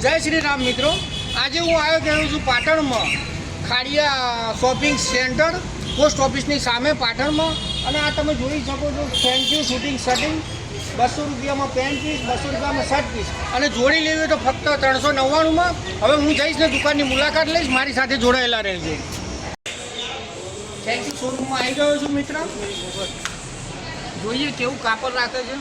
જય શ્રી રામ મિત્રો, આજે હું આવ્યો ગયો છું પાટણમાં ખાડિયા શોપિંગ સેન્ટર પોસ્ટ ઓફિસની સામે પાટણમાં. અને આ તમે જોઈ શકો છો થેન્ક યુ શૂટિંગ શર્ટિંગ 200 રૂપિયામાં પેન્ટ પીસ, 200 રૂપિયામાં શર્ટ પીસ અને જોડી લેવી હોય તો ફક્ત 399માં. હવે હું જઈશ ને દુકાનની મુલાકાત લઈશ, મારી સાથે જોડાયેલા રહેજો. થેન્ક યુ શોરૂમમાં આવી ગયો છું મિત્ર. જોઈએ કેવું કાપડ રાખે છે.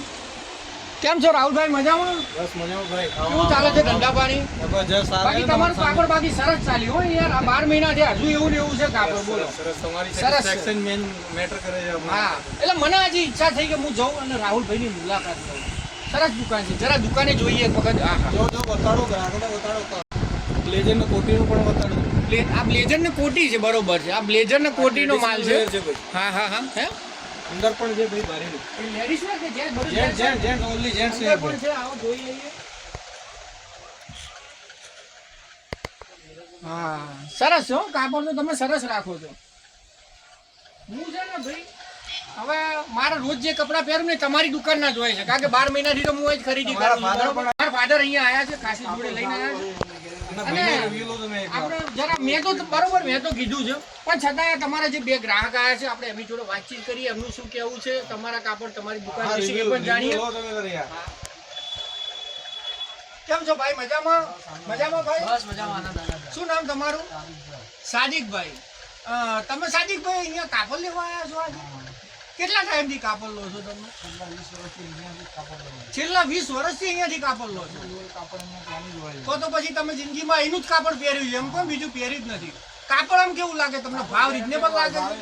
કેમ છો રાહુલભાઈ, મજામાં? બસ મજામાં ભાઈ. કેવું ચાલે છે ધંધા પાણી? જબરજસ્ત. બાકી તમારું કાપડ બાકી સરસ ચાલ્યું હોય યાર. આ 12 મહિના થયા હજુ એવું ને એવું છે કાપડ. બોલો સરસ. તમારી સરસ સેટિસ્ફેક્શન મેન મેટર કરે છે. હા, એટલે મને આજે ઈચ્છા થઈ કે હું જાઉં અને રાહુલભાઈની મુલાકાત લઉં. સરસ દુકાન છે, જરા દુકાને જોઈએ એક વખત. હા હા, જો બતાડો ગ્રાહકોને બતાડો. બ્લેઝર ને કોટીનું પણ બતાડો. આ બ્લેઝર ને કોટી છે, બરોબર છે. આ બ્લેઝર ને કોટીનો માલ છે. ભાઈ હા હા હા. હે અંદર પણ છે ભાઈ બારીનું. લેડીઝ ને કે જેન્ટ? બધું જેન્ટ ઓનલી જેન્ટ છે અંદર ભાઈ. પણ છે. આવો જોઈ લઈએ. હા, સરસ છે હો કાપડ તો તમે સરસ રાખો છો. હું છે ને ભાઈ, હવે મારા રોજ જે કપડાં પહેરું ને તમારી દુકાન ના જ હોય છે, કારણ કે 12 મહિનાથી તો હું જ ખરીદી કરું છું. મારા ફાધર અહીંયા આવ્યા છે, ખાસી જોડે લઈને આવ્યા છે. અને ભાઈને રિવ્યુ લો તમે એક વાર. આપણે જરા મેં તો બરોબર મેં તો કીધું છે, પણ છતાંય તમારા જે બે ગ્રાહક આવ્યા છે આપણે એમની જોડે વાતચીત કરીએ, એમનું શું કેવું છે તમારા કાપડ તમારી દુકાન હા, વિશે એ રિવ્યુ પણ જાણીએ. લો તમે જરા યાર. કેમ છો ભાઈ, મજામાં? મજામાં ભાઈ? બસ મજામાં. શું નામ તમારું? સાદિકભાઈ. તમે સાદિકભાઈ અહીંયા કાપડ લેવા આવ્યા છો આજે? કેટલા ટાઈમથી કાપડ લો છો તમે? છેલ્લા 20 વર્ષથી અહીંયાથી કાપડ લો છો? તો પછી તમે જિંદગીમાં એનું જ કાપડ પહેર્યું છે એમ? કોઈ બીજું પહેર્યું જ નથી. કાપડ આમ કેવું લાગે તમને? ભાવ રીઝનેબલ લાગે છે?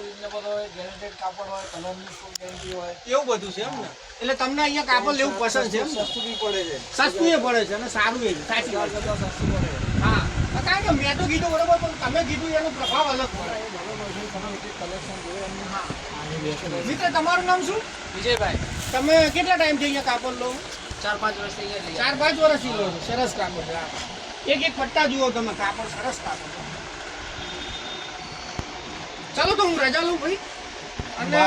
એવું બધું છે એમ ને? એટલે તમને અહીંયા કાપડ લેવું પસંદ છે એમ? સસ્તું બી પડે છે. સસ્તું એ પડે છે અને સારું એ છે. સાચી વાત. હા, કારણ કે મેં તો કીધું બરોબર, પણ તમે કીધું એનો પ્રભાવ અલગ પડે. મિત્ર, તમારું નામ શું? વિજયભાઈ, તમે કેટલા ટાઈમથી અહીંયા કાપડ લો? 4-5 વર્ષથી અહીંયા લઈએ. 4-5 વર્ષથી લો છો. સરસ કાપડ છે. એક એક પટ્ટા જુઓ તમે, કાપડ સરસ કાપડ. ચાલો તો હું રજા લઉં ભાઈ. અને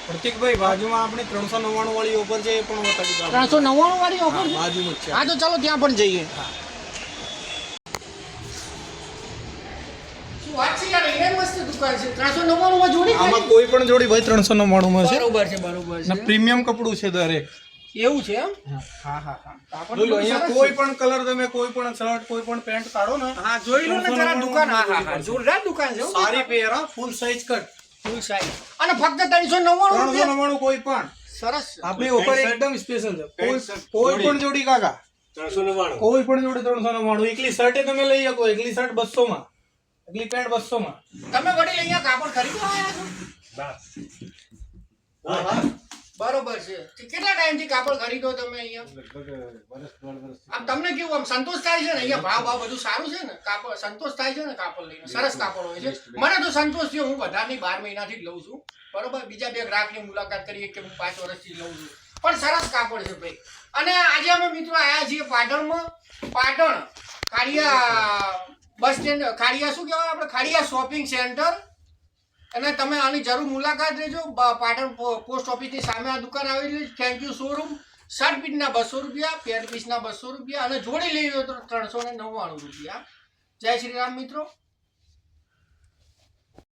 પ્રતિકભાઈ બાજુમાં આપણી 399 વાળી ઓફર છે, એ પણ બતાવી દો. 399 વાળી ઓફર છે? બાજુમાં જ છે. હા, તો ચાલો ત્યાં પણ જઈએ. શું વાત છે યાર, અહીંયા મસ્ત દુકાન છે. 399 માં જોડી આમાં ખાલી? કોઈ પણ જોડી ભાઈ 399 માં છે. બરોબર છે, બરોબર અને છે. પ્રીમિયમ કપડું છે દરેક. એવું છે એમ? હા હા હા. કાપડ જોઈ લો, તો અહીંયા સરસ કોઈ છે. પણ કલર તમે કોઈ પણ શર્ટ કોઈ પણ પેન્ટ કાઢો ને, હા, જોઈ લો ને જરા દુકાન. હા હા હા, જોરદાર દુકાન છે હો. સારી પેર full size cut. Full size અને ફક્ત 399 રૂપિયા. 399 કોઈ પણ. સરસ છે. આપણી ઓફર એકદમ સ્પેશિયલ છે. કોઈ પણ જોડી કાકા 399, કોઈ પણ જોડી 399. એકલી શર્ટ તમે લઈ શકો, એકલી શર્ટ 200 માં, એકલી પેન્ટ 200 માં. તમે વડીલ અહીંયા કાપડ ખરીદવા આવ્યા છો? બરોબર છે. કેટલા ટાઈમથી કાપડ ખરીદો તમે અહીંયા? આમ તમને કેવું આમ સંતોષ થાય છે ને? અહીંયા ભાવ બધું સારું છે ને? કાપડ સંતોષ થાય છે ને? કાપડ લઈને સરસ કાપડ હોય છે. મને તો સંતોષ થયો. હું બધાની 12 મહિનાથી જ લઉં છું, બરોબર. બીજા બે ગ્રાહકની મુલાકાત કરીએ કે હું 5 વર્ષથી લઉં છું, પણ સરસ કાપડ છે ભાઈ. અને આજે અમે મિત્રો આવ્યા છીએ પાટણમાં. પાટણ ખાડિયા બસ સ્ટેન્ડ, ખાડિયા શું કહેવાય આપણે, ખાડિયા શોપિંગ સેન્ટર. અને તમે આની જરૂર મુલાકાત લેજો. પાટણ પોસ્ટ ઓફિસની સામે આ દુકાન આવેલી છે. Thank you showroom. શર્ટ પીસના 200 રૂપિયા, પેન્ટ પીસના 200 રૂપિયા અને જોડી લેવી હોય તો 399 રૂપિયા. જય શ્રી રામ મિત્રો.